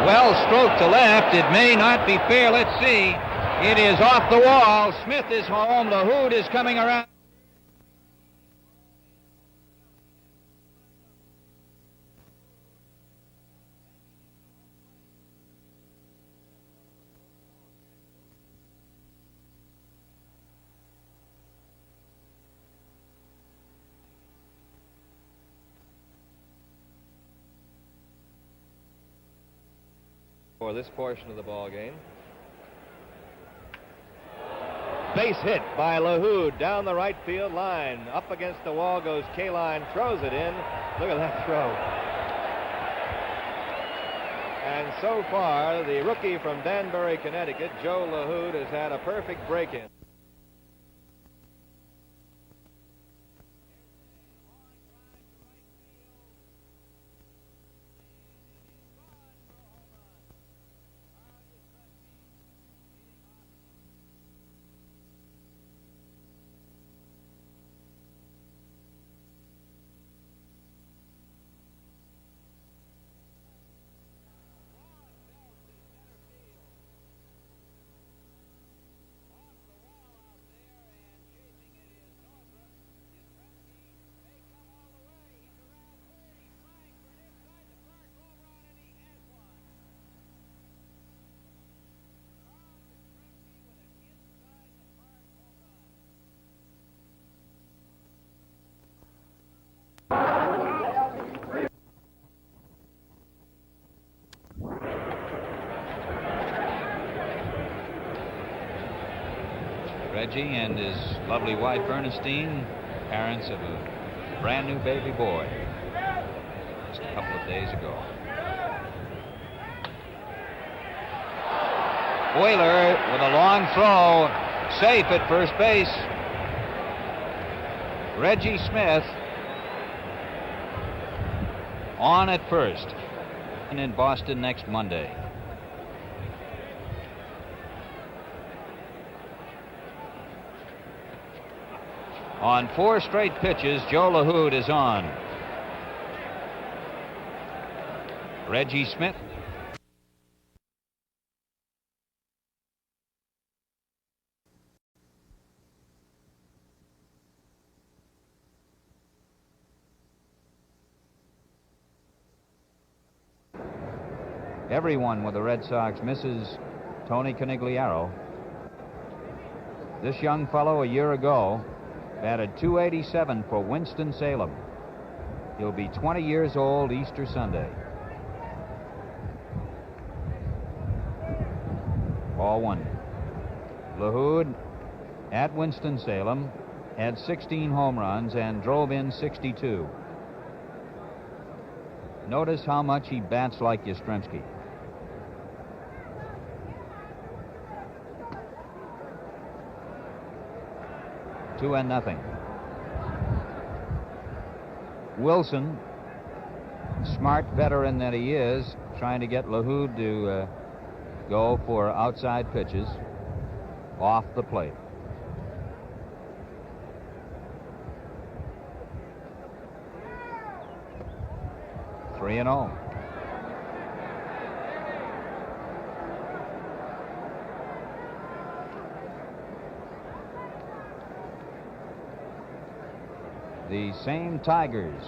Well stroked to left. It may not be fair. Let's see. It is off the wall. Smith is home. LaHood is coming around. For this portion of the ball game. Base hit by LaHood down the right field line. Up against the wall goes Kaline, throws it in. Look at that throw. And so far, the rookie from Danbury, Connecticut, Joe LaHood, has had a perfect break-in. Reggie and his lovely wife Ernestine, parents of a brand new baby boy, just a couple of days ago. Whaler with a long throw, safe at first base. Reggie Smith on at first, and in Boston next Monday. On 4 straight pitches, Joe LaHood is on. Reggie Smith. Everyone with the Red Sox misses Tony Conigliaro. This young fellow a year ago batted .287 for Winston-Salem. He'll be 20 years old Easter Sunday. Ball 1. LaHood at Winston-Salem had 16 home runs and drove in 62. Notice how much he bats like Yastrzemski. 2-0. Wilson, smart veteran that he is, trying to get LaHood to go for outside pitches off the plate. Three and 0. The same Tigers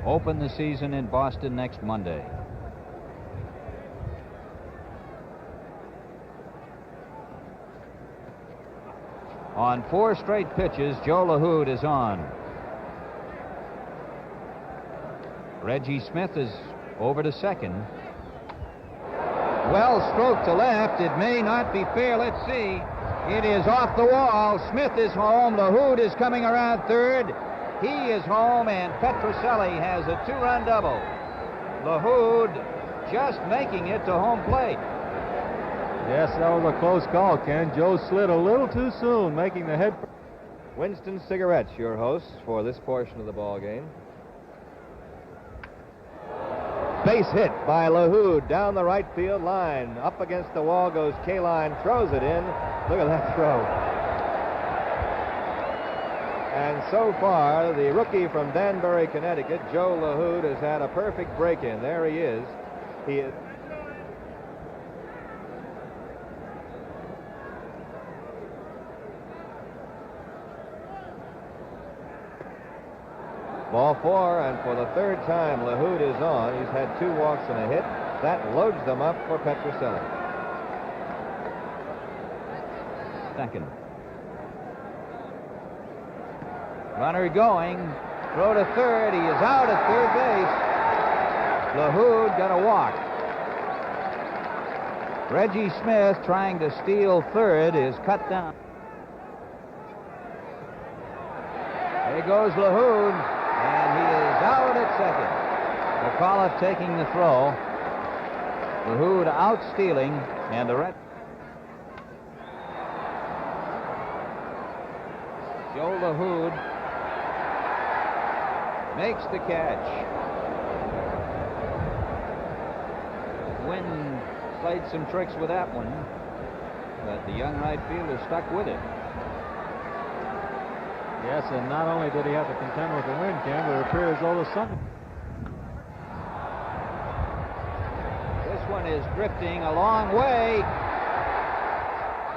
open the season in Boston next Monday. On 4 straight pitches, Joe LaHood is on. Reggie Smith is over to second. Well stroked to left. It may not be fair. Let's see. It is off the wall. Smith is home. LaHood is coming around third. He is home, and Petrocelli has a 2-run double. LaHood just making it to home plate. Yes, that was a close call, Ken. Joe slid a little too soon, making the head. Winston Cigarettes, your hosts for this portion of the ball game. Base hit by LaHood down the right field line. Up against the wall goes Kaline, throws it in. Look at that throw. And so far, the rookie from Danbury, Connecticut, Joe LaHood, has had a perfect break-in. There he is. Ball 4, and for the third time, LaHood is on. He's had 2 walks and a hit. That loads them up for Petroselli. Second. Runner going. Throw to third. He is out at third base. LaHood got a walk. Reggie Smith, trying to steal third, is cut down. There goes LaHood, and he is out at second. McAuliffe taking the throw. LaHood out stealing, and the Red. Joe LaHood makes the catch. Wynn played some tricks with that one, but the young right fielder stuck with it. Yes, and not only did he have to contend with the wind, Ken, but it appears as though the sun. This one is drifting a long way,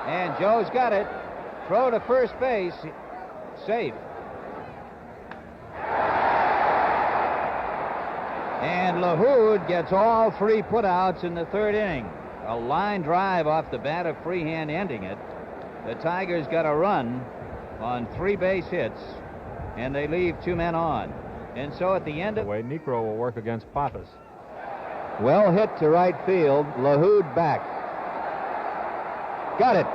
and Joe's got it. Throw to first base, safe. And LaHood gets all 3 putouts in the third inning. A line drive off the bat of Freehand ending it. The Tigers got a run on 3 base hits, and they leave 2 men on. And so at the end of... Negro will work against Pappas. Well hit to right field. LaHood back. Got it.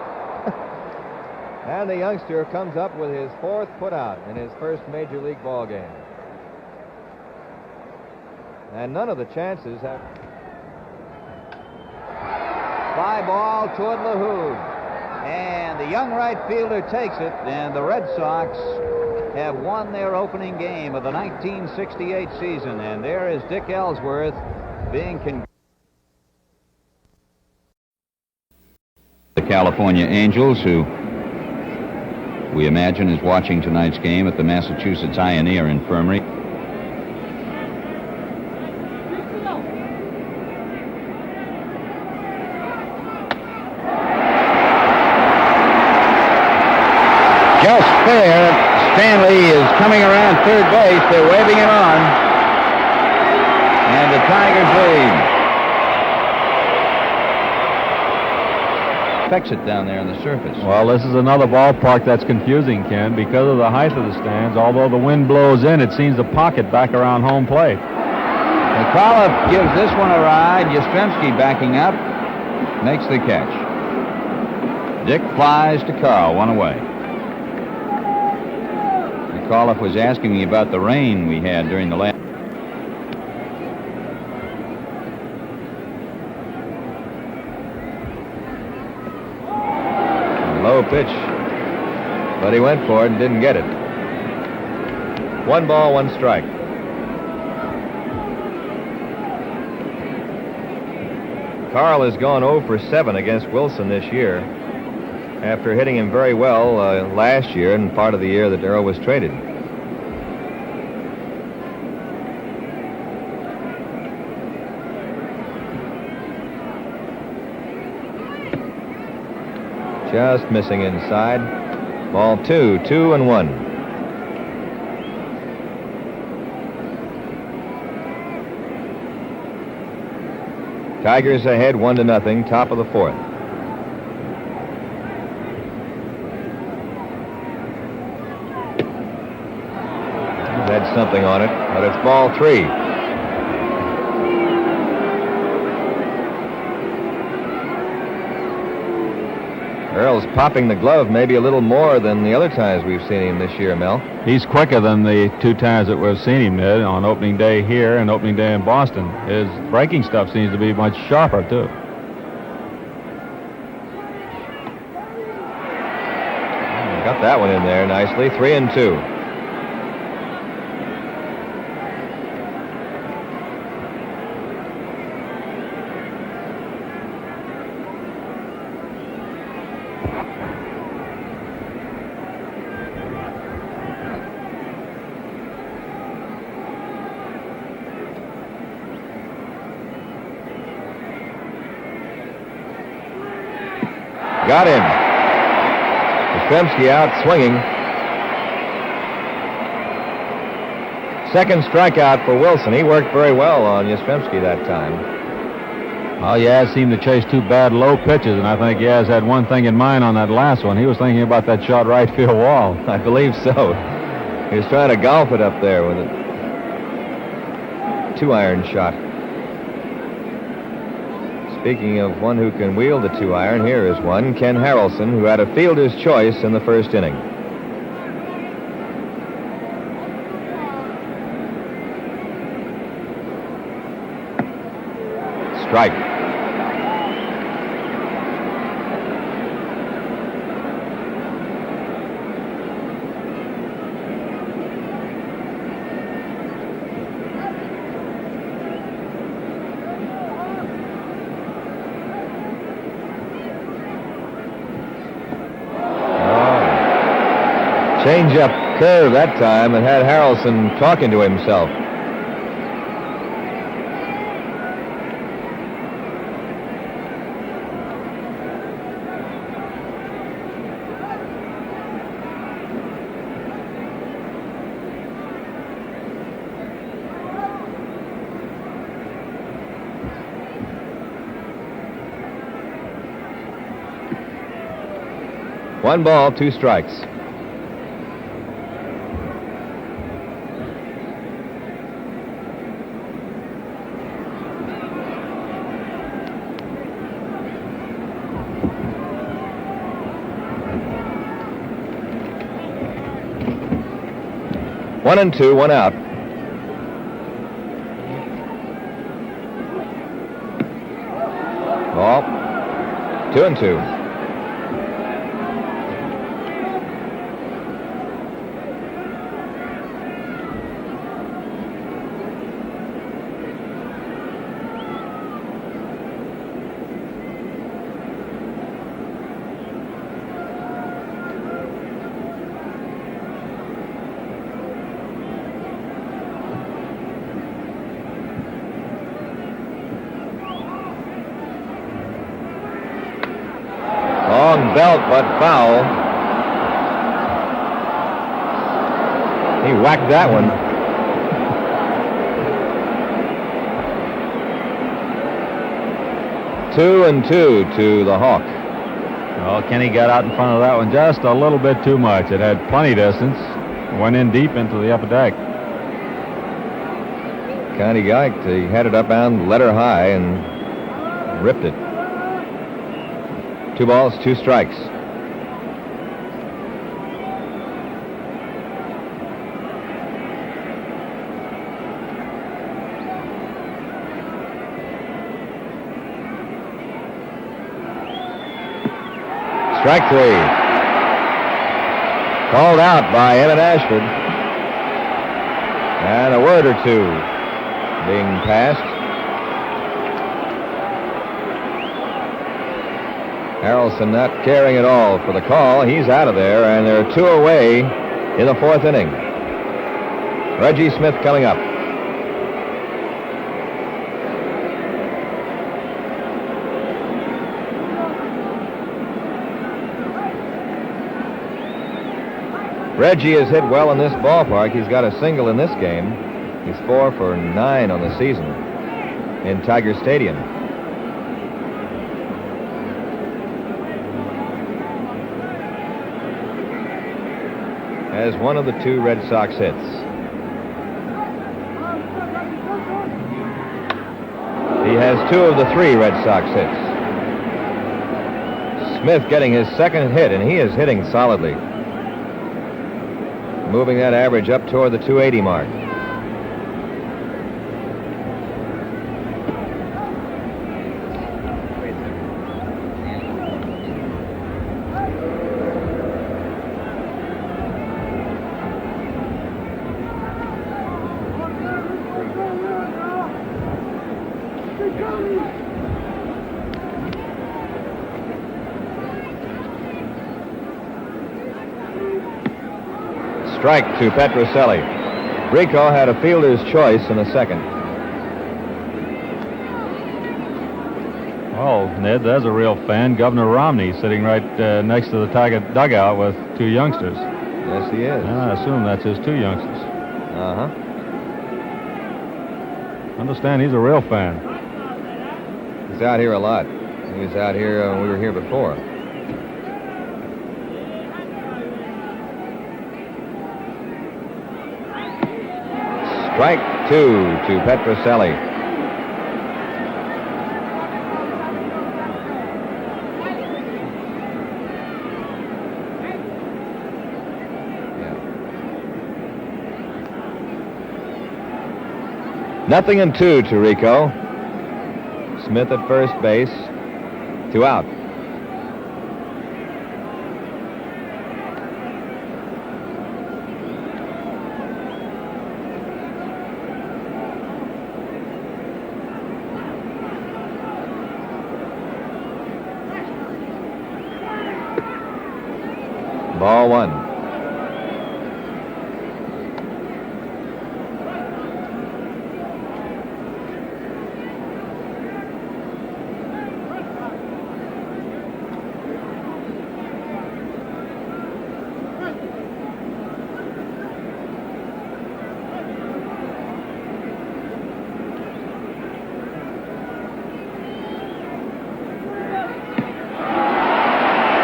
And the youngster comes up with his 4th putout in his first major league ball game. And none of the chances have... Fly ball toward LaHood. And the young right fielder takes it, and the Red Sox have won their opening game of the 1968 season. And there is Dick Ellsworth being the California Angels, who we imagine is watching tonight's game at the Massachusetts Ioneer Infirmary. Just fair. Stanley is coming around third base. They're waving it on. And the Tigers lead. Affects it down there on the surface. Well, this is another ballpark that's confusing, Ken, because of the height of the stands. Although the wind blows in, it seems to pocket back around home plate. McAuliffe gives this one a ride. Yastrzemski backing up. Makes the catch. Dick flies to Carl, 1 away. McAuliffe was asking me about the rain we had during the last. Low pitch, but he went for it and didn't get it. 1 ball, 1 strike. Carl has gone 0 for 7 against Wilson this year, after hitting him very well last year and part of the year that Darrell was traded. Just missing inside. Ball 2, 2-1. Tigers ahead 1-0, top of the 4th. Had something on it, but it's ball 3. Earl's popping the glove maybe a little more than the other times we've seen him this year, Mel. He's quicker than the 2 times that we've seen him, Ned, on opening day here and opening day in Boston. His breaking stuff seems to be much sharper, too. Got that one in there nicely. 3-2. Got him. Yastrzemski out swinging. Second strikeout for Wilson. He worked very well on Yastrzemski that time. Well, Yaz seemed to chase two bad low pitches, and I think Yaz had one thing in mind on that last one. He was thinking about that short right field wall. I believe so. He was trying to golf it up there with a 2-iron shot. Speaking of one who can wield the 2-iron, here is one, Ken Harrelson, who had a fielder's choice in the first inning. Strike. Change-up curve that time and had Harrelson talking to himself. One ball, 2 strikes. One and two, one out. Ball. 2-2. Long belt, but foul. He whacked that one. Two and two to the Hawk. Well, Kenny got out in front of that one just a little bit too much. It had plenty distance. Went in deep into the upper deck. Connie Geigt, he had it up and let her high and ripped it. 2 balls, 2 strikes. Strike 3. Called out by Emmett Ashford. And a word or two being passed. Harrelson not caring at all for the call. He's out of there, and there are 2 away in the 4th inning. Reggie Smith coming up. Reggie has hit well in this ballpark. He's got a single in this game. He's 4 for 9 on the season in Tiger Stadium. Has one of the 2 Red Sox hits. He has 2 of the 3 Red Sox hits. Smith getting his 2nd hit, and he is hitting solidly. Moving that average up toward the 280 mark. Strike to Petrocelli. Rico had a fielder's choice in the 2nd. Oh, Ned, there's a real fan. Governor Romney sitting right next to the Tiger dugout with 2 youngsters. Yes, he is. I assume that's his 2 youngsters. Uh-huh. Understand he's a real fan. He's out here a lot. He was out here when we were here before. Strike 2 to Petroselli. Nothing and 2 to Rico. Smith at first base. 2 out. Ball 1.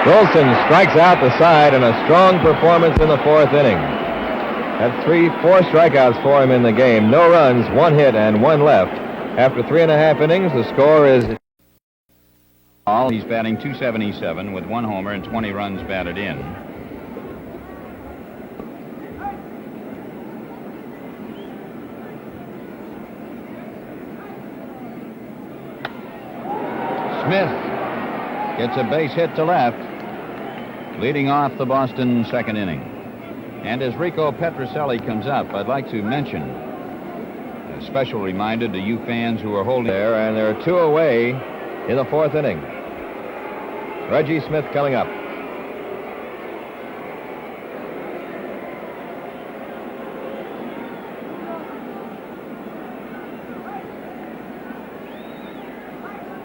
Wilson strikes out the side in a strong performance in the 4th inning. Had 4 strikeouts for him in the game. No runs, 1 hit, and 1 left. After 3.5 innings, the score is... He's batting .277 with 1 homer and 20 runs batted in. Smith gets a base hit to left, leading off the Boston 2nd inning. And as Rico Petroselli comes up, I'd like to mention a special reminder to you fans who are holding there, and there are 2 away in the 4th inning. Reggie Smith coming up.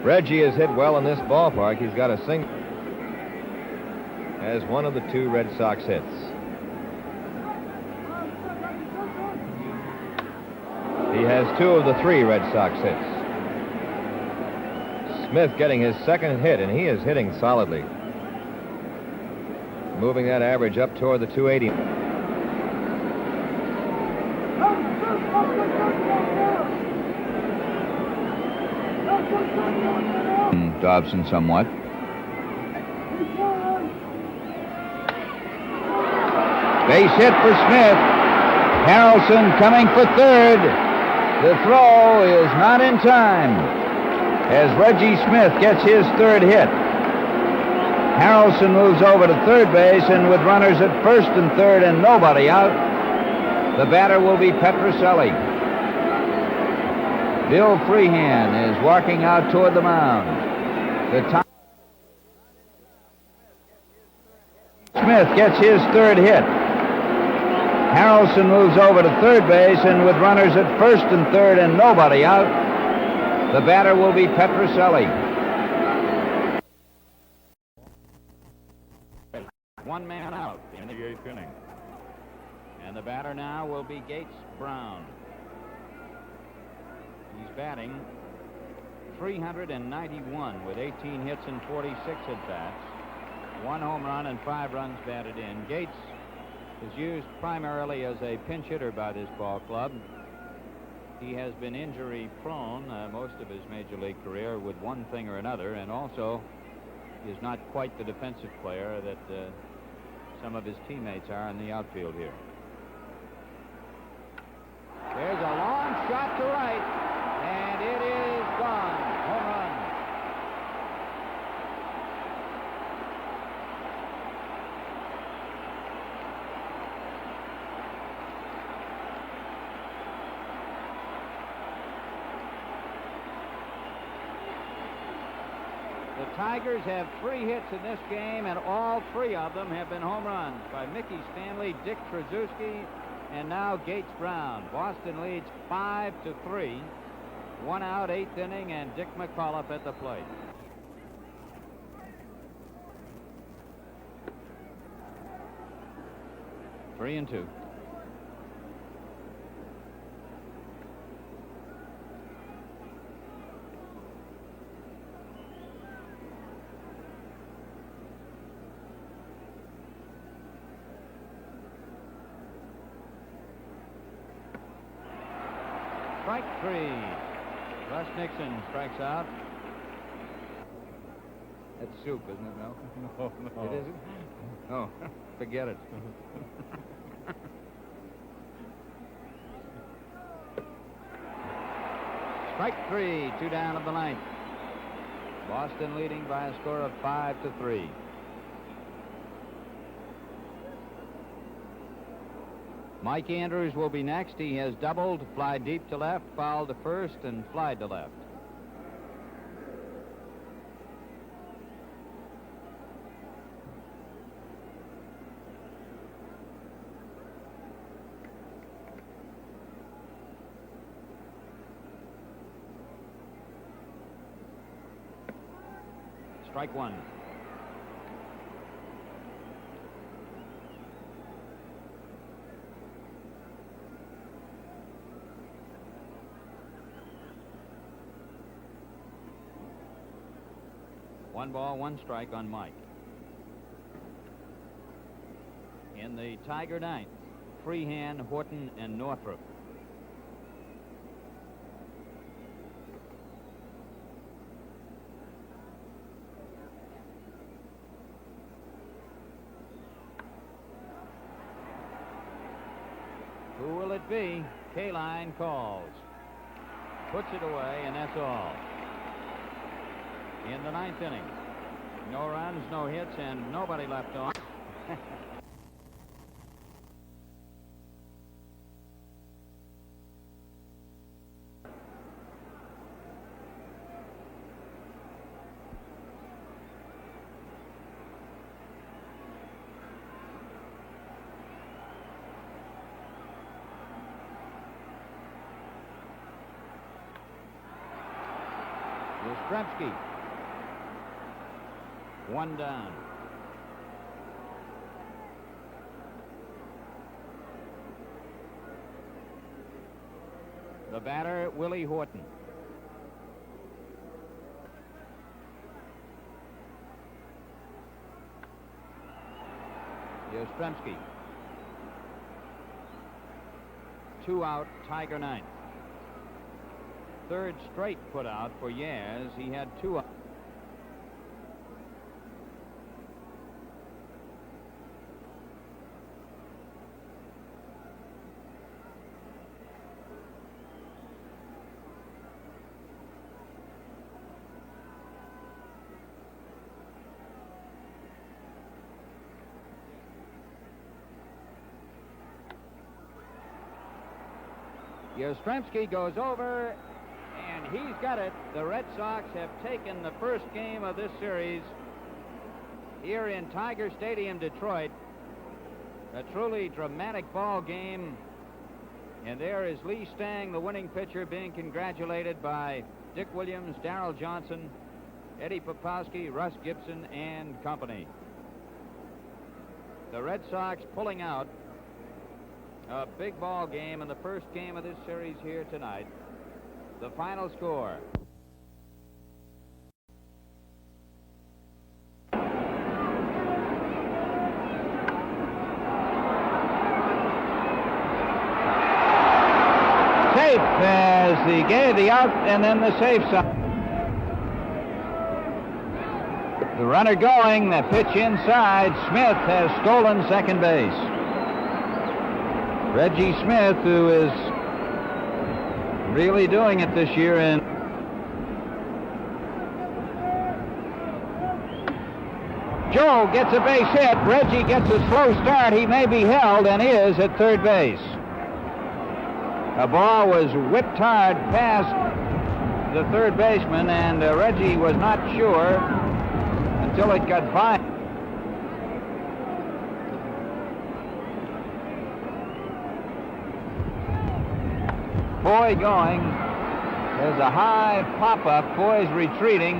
Reggie has hit well in this ballpark. He's got a single as one of the 2 Red Sox hits. He has 2 of the 3 Red Sox hits. Smith getting his 2nd hit, and he is hitting solidly. Moving that average up toward the 280. Dobson somewhat. Base hit for Smith. Harrelson coming for 3rd. The throw is not in time as Reggie Smith gets his 3rd hit. Harrelson moves over to 3rd base, and with runners at 1st and 3rd and nobody out, the batter will be Petroselli. Bill Freehan is walking out toward the mound. Smith gets his 3rd hit. Harrelson moves over to 3rd base, and with runners at 1st and 3rd and nobody out, the batter will be Petroselli. 1 man out in the 8th inning. And the batter now will be Gates Brown. He's batting .391 with 18 hits and 46 at-bats. 1 home run and 5 runs batted in. Gates is used primarily as a pinch hitter by this ball club. He has been injury prone most of his major league career with one thing or another, and also is not quite the defensive player that some of his teammates are in the outfield here. There's a long shot to right, and it is gone. Home run. The Tigers have 3 hits in this game, and all 3 of them have been home runs by Mickey Stanley, Dick Tracewski, and now Gates Brown. Boston leads 5-3. 1 out, 8th inning, and Dick McAuliffe at the plate. Three and 2. Strike 3. Russ Nixon strikes out. That's soup, isn't it, Mel? No. It isn't? Oh, forget it. Strike 3, 2 down of the ninth. Boston leading by a score of 5-3. Mike Andrews will be next. He has doubled, fly deep to left, fouled to first, and fly to left. Strike 1. One ball, one strike on Mike. In the Tiger ninth, Freehan, Horton, and Northrup. Who will it be? Kaline calls. Puts it away, and that's all. In the ninth inning. No runs, no hits, and nobody left on. Yastrzemski. One down. The batter, Willie Horton. Yastrzemski. 2 out, Tiger ninth. Third straight put out for Yaz. He had 2 out. Yastrzemski goes over, and he's got it. The Red Sox have taken the first game of this series here in Tiger Stadium, Detroit. A truly dramatic ball game. And there is Lee Stang, the winning pitcher, being congratulated by Dick Williams, Darrell Johnson, Eddie Popowski, Russ Gibson, and company. The Red Sox pulling out a big ball game in the first game of this series here tonight. The final score. Safe as he gave the out and then the safe side. The runner going, the pitch inside. Smith has stolen second base. Reggie Smith, who is really doing it this year in Joe gets a base hit. Reggie gets a slow start. He may be held and is at third base. A ball was whipped hard past the third baseman, and Reggie was not sure until it got by. Foy going. There's a high pop-up. Foy's retreating,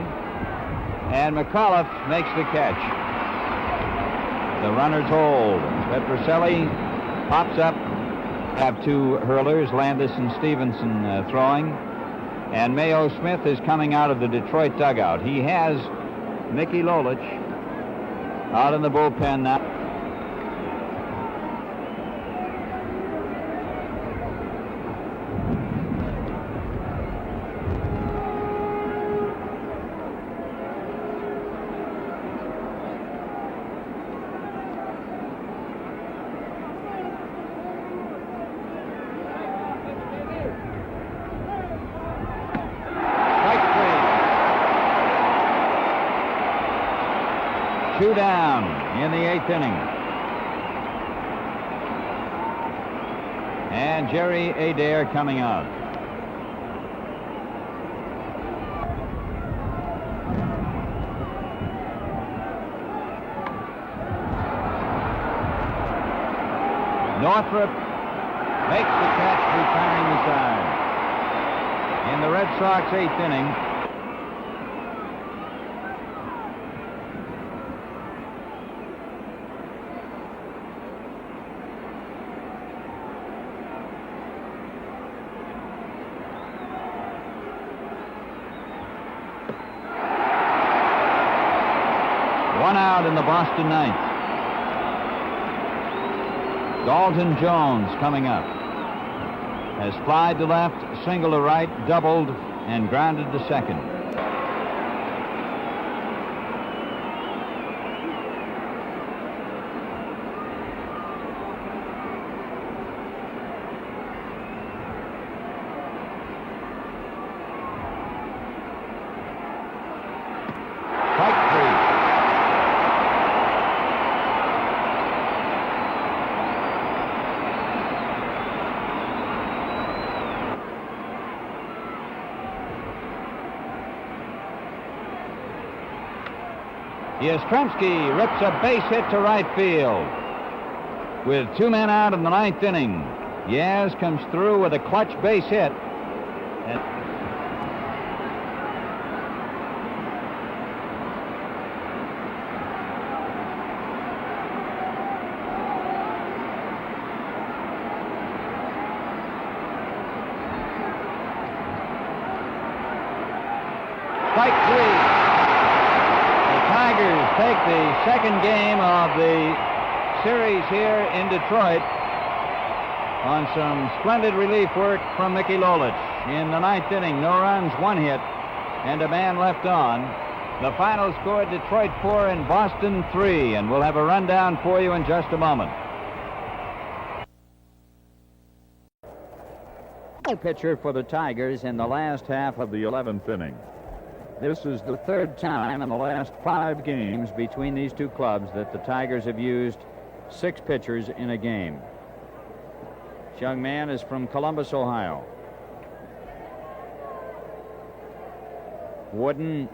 and McAuliffe makes the catch. The runners hold. Petroselli pops up. Have 2 hurlers, Landis and Stevenson throwing. And Mayo Smith is coming out of the Detroit dugout. He has Mickey Lolich out in the bullpen now. 2 down in the 8th inning. And Jerry Adair coming out. Northrup makes the catch, retiring the side. In the Red Sox 8th inning, one out in the Boston ninth. Dalton Jones coming up. Has flied to left, single to right, doubled, and grounded to second. Strike 3. Yastrzemski rips a base hit to right field. With 2 men out in the 9th inning, Yaz comes through with a clutch base hit. Strike 3. Tigers take the second game of the series here in Detroit on some splendid relief work from Mickey Lolich. In the 9th inning, no runs, 1 hit, and a man left on. The final score, Detroit 4 and Boston 3, and we'll have a rundown for you in just a moment. Pitcher for the Tigers in the last half of the 11th inning. This is the 3rd time in the last 5 games between these two clubs that the Tigers have used 6 pitchers in a game. This young man is from Columbus, Ohio. Wooden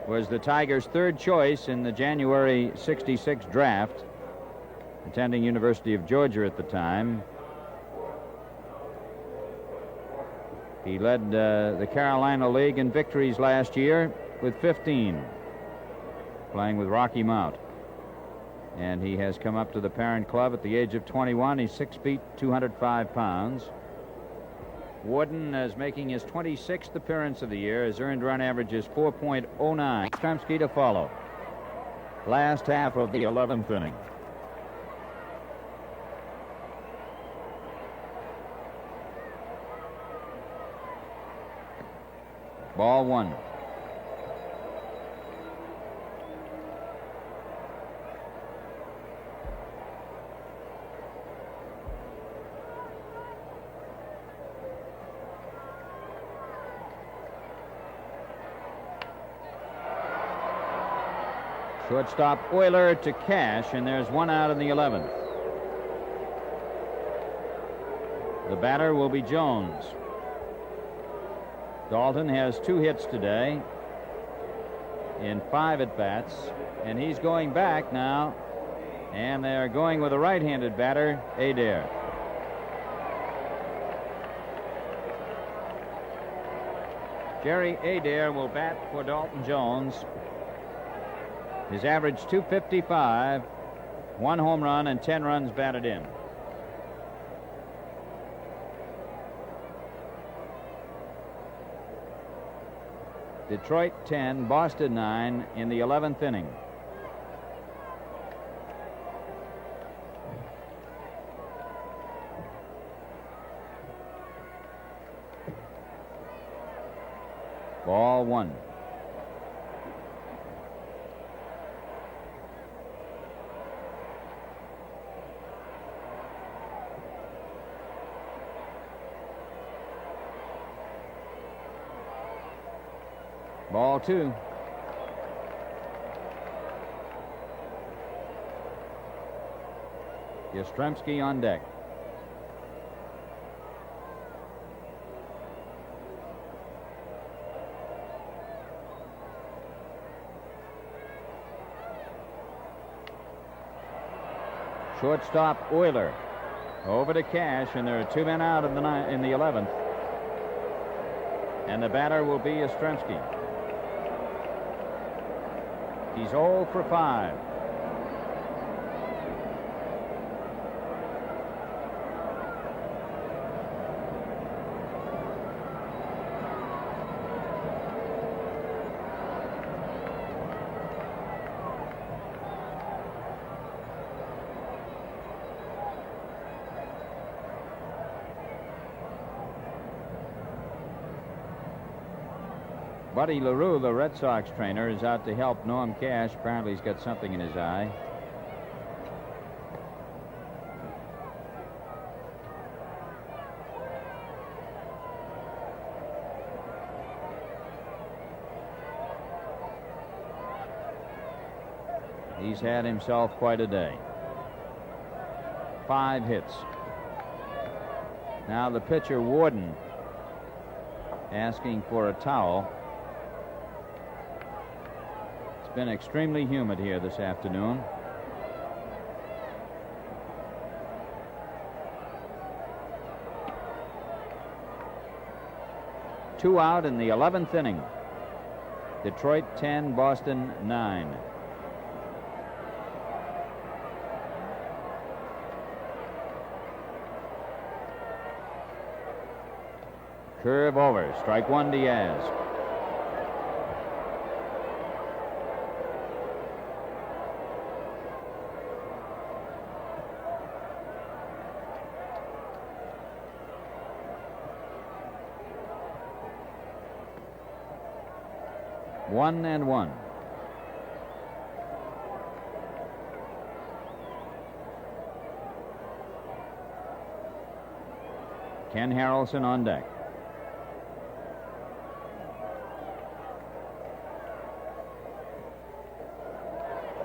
was the Tigers' 3rd choice in the January '66 draft, attending University of Georgia at the time. He led the Carolina League in victories last year with 15, playing with Rocky Mount. And he has come up to the parent club at the age of 21. He's 6 feet, 205 pounds. Wooden is making his 26th appearance of the year. His earned run average is 4.09. Yastrzemski to follow. Last half of the 11th inning. Ball 1. Shortstop Euler to Cash, and there's 1 out in the 11th. The batter will be Jones. Dalton has 2 hits today in 5 at-bats, and he's going back now, and they're going with a right-handed batter, Adair. Jerry Adair will bat for Dalton Jones. His average 255, 1 home run, and 10 runs batted in. Detroit 10, Boston 9 in the 11th inning. Ball 1. Ball 2. Yastrzemski on deck. Shortstop Euler. Over to Cash, and there are 2 men out in the 11th. And the batter will be Yastrzemski. He's 0 for 5. Buddy LaRue, the Red Sox trainer, is out to help Norm Cash. Apparently he's got something in his eye. He's had himself quite a day. 5 hits. Now the pitcher, Warden, asking for a towel. It's been extremely humid here this afternoon. Two out in the 11th inning. Detroit 10, Boston 9. Curve over. Strike one, Diaz. One and one. Ken Harrelson on deck.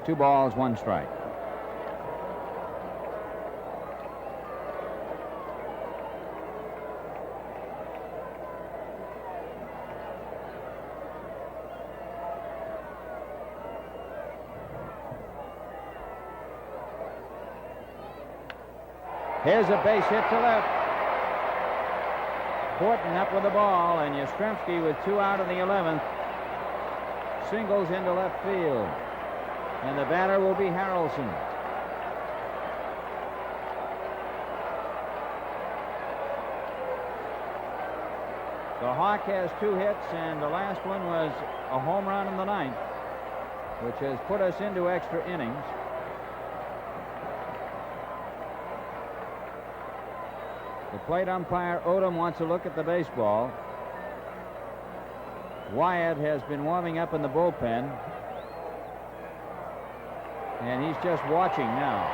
Two balls, one strike. Here's a base hit to left. Horton up with the ball, and Yastrzemski with 2 out in the 11th singles into left field. And the batter will be Harrelson. The Hawk has 2 hits, and the last one was a home run in the 9th, which has put us into extra innings. The plate umpire, Odom, wants a look at the baseball. Wyatt has been warming up in the bullpen, and he's just watching now.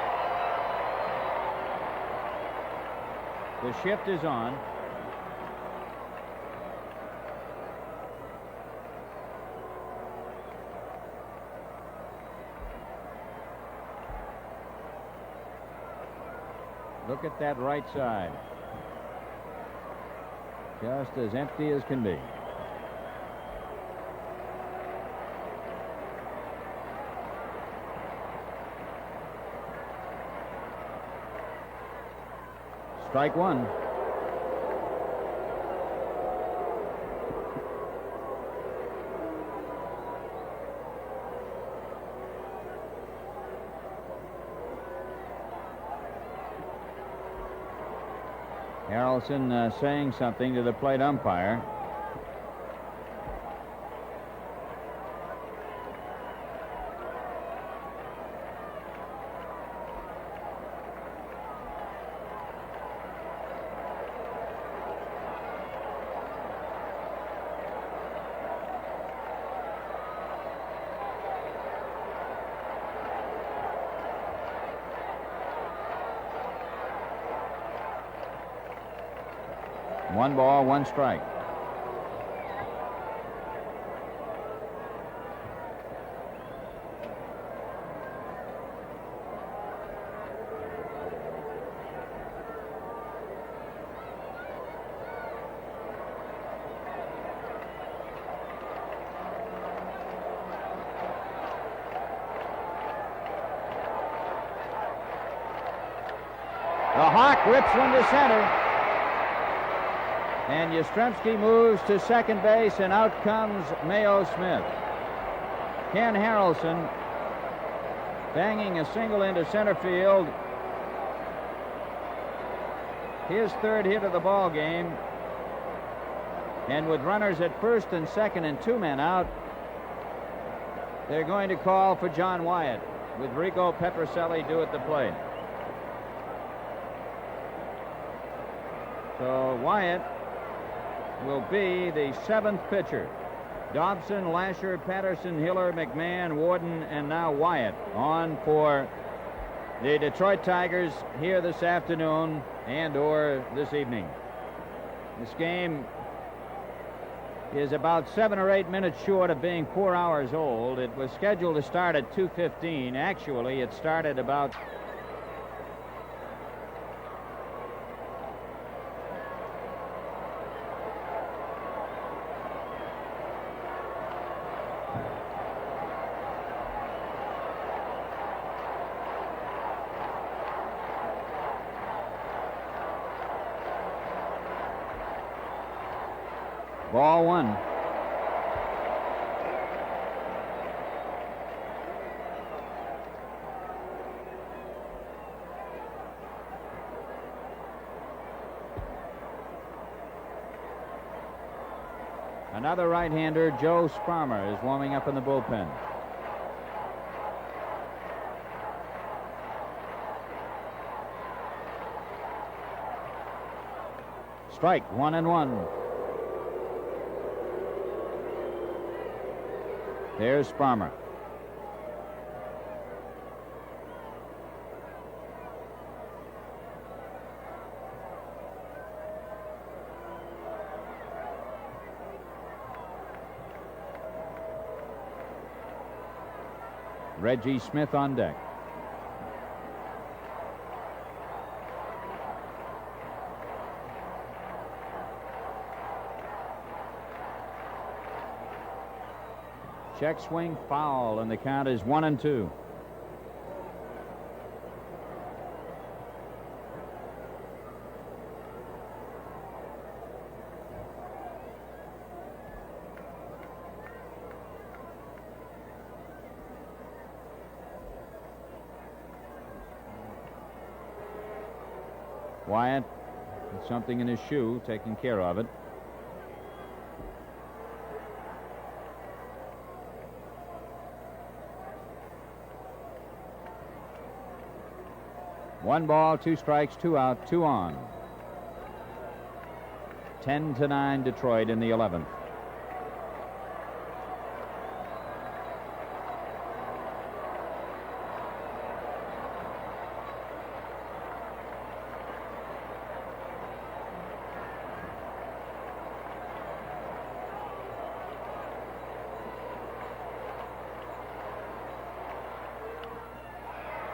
The shift is on. Look at that right side. Just as empty as can be. Strike one. Harrelson saying something to the plate umpire. One ball, one strike. Whips one to center. And Yastrzemski moves to second base, and out comes Mayo Smith. Ken Harrelson banging a single into center field. His third hit of the ball game. And with runners at first and second and 2 men out, they're going to call for John Wyatt with Rico Petrocelli due at the plate. So Wyatt will be the 7th pitcher. Dobson, Lasher, Patterson, Hiller, McMahon, Warden, and now Wyatt on for the Detroit Tigers here this afternoon and or this evening. This game is about 7 or 8 minutes short of being 4 hours old. It was scheduled to start at 2:15. Actually, it started about ball one. Another right-hander, Joe Sparmer, is warming up in the bullpen. Strike, 1-1. There's Sparmer. Reggie Smith on deck. Check swing, foul, and the count is 1-2. Wyatt with something in his shoe, taking care of it. One ball, 2 strikes, 2 out, 2 on. 10-9 Detroit in the 11th.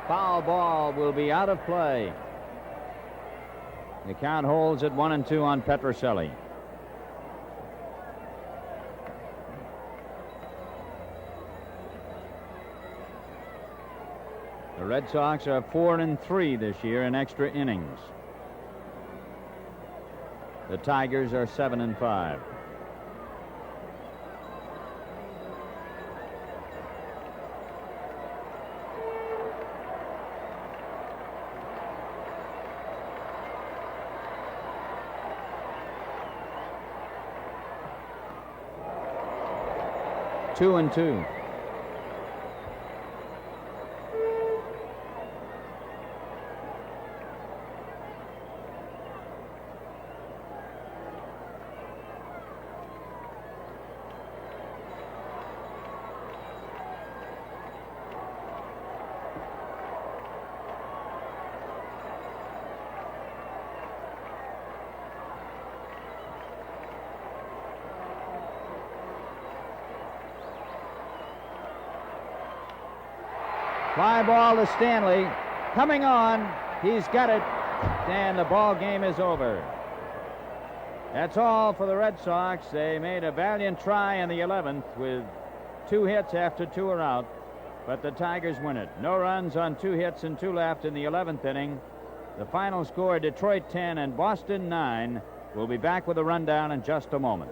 Foul ball will be out of play. The count holds at 1-2 on Petrocelli. The Red Sox are 4-3 this year in extra innings. The Tigers are 7-5. Two and two. Fly ball to Stanley. Coming on. He's got it. And the ball game is over. That's all for the Red Sox. They made a valiant try in the 11th with 2 hits after 2 are out. But the Tigers win it. No runs on 2 hits and 2 left in the 11th inning. The final score, Detroit 10 and Boston 9. We'll be back with a rundown in just a moment.